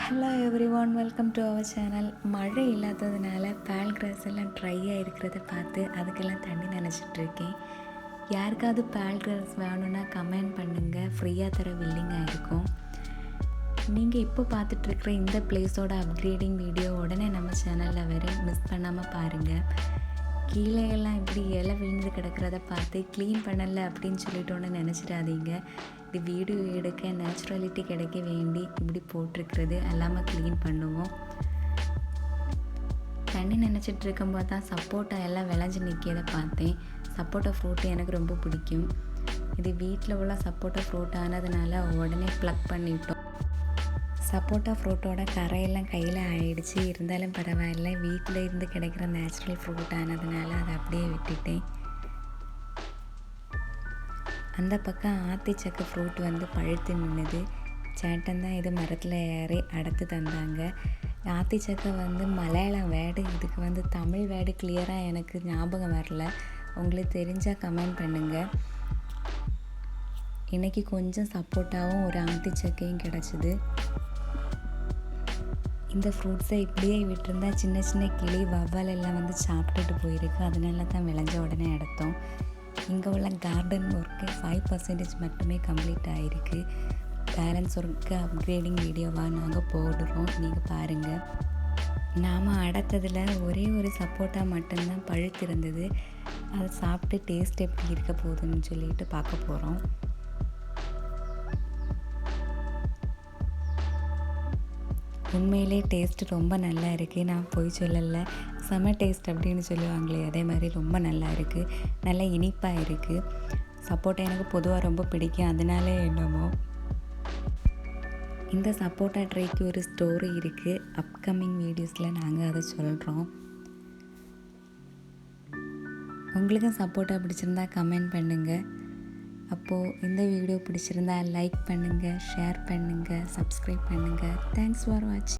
Hello everyone, welcome to our channel. மழை இல்லாததுனால பால் cross எல்லாம் ட்ரையாக இருக்கிறத பார்த்து அதுக்கெல்லாம் தண்ணி நினச்சிட்ருக்கேன். யாருக்காவது பால் கிராஸ் வேணும்னா கமெண்ட் பண்ணுங்கள், ஃப்ரீயாக தர வில்லிங்காக இருக்கும். நீங்கள் இப்போ பார்த்துட்ருக்குற இந்த பிளேஸோட அப்கிரேடிங் வீடியோ உடனே நம்ம சேனலில் வர மிஸ் பண்ணாமல் பாருங்கள். கீழே எல்லாம் இப்படி இலை விழுந்து கிடக்கிறத பார்த்து க்ளீன் பண்ணலை அப்படின்னு சொல்லிட்டோன்னு நினச்சிடாதீங்க. இது வீடியோ எடுக்க நேச்சுரலிட்டி கிடைக்க வேண்டி இப்படி போட்டிருக்கிறது எல்லாமே க்ளீன் பண்ணுவோம். தண்ணி நினச்சிட்டு இருக்கும்போது தான் சப்போட்டா எல்லாம் விளைஞ்சி நிற்கிறத பார்த்தேன். சப்போட்டா ஃப்ரூட்டு எனக்கு ரொம்ப பிடிக்கும். இது வீட்டில் உள்ள சப்போட்டா ஃப்ரூட் ஆனதுனால உடனே ப்ளக் பண்ணிவிட்டோம். சப்போட்டா ஃப்ரூட்டோட கரையெல்லாம் கையில் ஆயிடுச்சு. இருந்தாலும் பரவாயில்ல, வீட்டில் இருந்து கிடைக்கிற நேச்சுரல் ஃப்ரூட் ஆனதுனால அதை அப்படியே விட்டுட்டேன். அந்த பக்கம் ஆத்திச்சக்கை ஃப்ரூட் பழுத்து நின்றுது. சேட்டன் தான் இது மரத்தில் ஏறி அடைத்து தந்தாங்க. ஆத்திச்சக்கை மலையாளம் வேர்டு, இதுக்கு தமிழ் வேர்டு கிளியராக எனக்கு ஞாபகம் வரல. உங்களுக்கு தெரிஞ்சால் கமெண்ட் பண்ணுங்கள். இன்றைக்கி கொஞ்சம் சப்போட்டாவும் ஒரு ஆத்திச்சக்கையும் கிடச்சிது. இந்த ஃப்ரூட்ஸை இப்படியே விட்டுருந்தா சின்ன சின்ன கிளி வவ்வால் எல்லாம் சாப்பிட்டுட்டு போயிருக்கு. அதனால தான் விளைஞ்ச உடனே எடுத்தோம். இங்கே உள்ள கார்டன் ஒர்க்கு 5% மட்டுமே கம்ப்ளீட் ஆகிருக்கு. பேலன்ஸ் ஒர்க்கு அப்கிரேடிங் வீடியோவாக நாங்கள் போடுறோம், நீங்கள் பாருங்கள். நாம் அடைத்ததில் ஒரே ஒரு சப்போட்டா மட்டும்தான் பழுத்திருந்தது. அதை சாப்பிட்டு டேஸ்ட் எப்படி இருக்க போகுதுன்னு சொல்லிட்டு பார்க்க போகிறோம். உண்மையிலே டேஸ்ட்டு ரொம்ப நல்லா இருக்குது. நான் போய் சொல்லலை, செம டேஸ்ட் அப்படின்னு சொல்லுவாங்களே அதே மாதிரி ரொம்ப நல்லா இருக்குது. நல்லா இனிப்பாக இருக்குது. சப்போட்டா எனக்கு பொதுவாக ரொம்ப பிடிக்கும், அதனால என்னமோ. இந்த சப்போட்டா ட்ரைக்கு ஒரு ஸ்டோரி இருக்குது. அப்கமிங் வீடியோஸில் நாங்கள் அதை சொல்கிறோம். உங்களுக்கும் சப்போட்டா பிடிச்சிருந்தா கமெண்ட் பண்ணுங்கள். அப்போது இந்த வீடியோ பிடிச்சிருந்தா லைக் பண்ணுங்கள், ஷேர் பண்ணுங்கள், சப்ஸ்கிரைப் பண்ணுங்கள். தேங்க்ஸ் ஃபார் வாட்சிங்.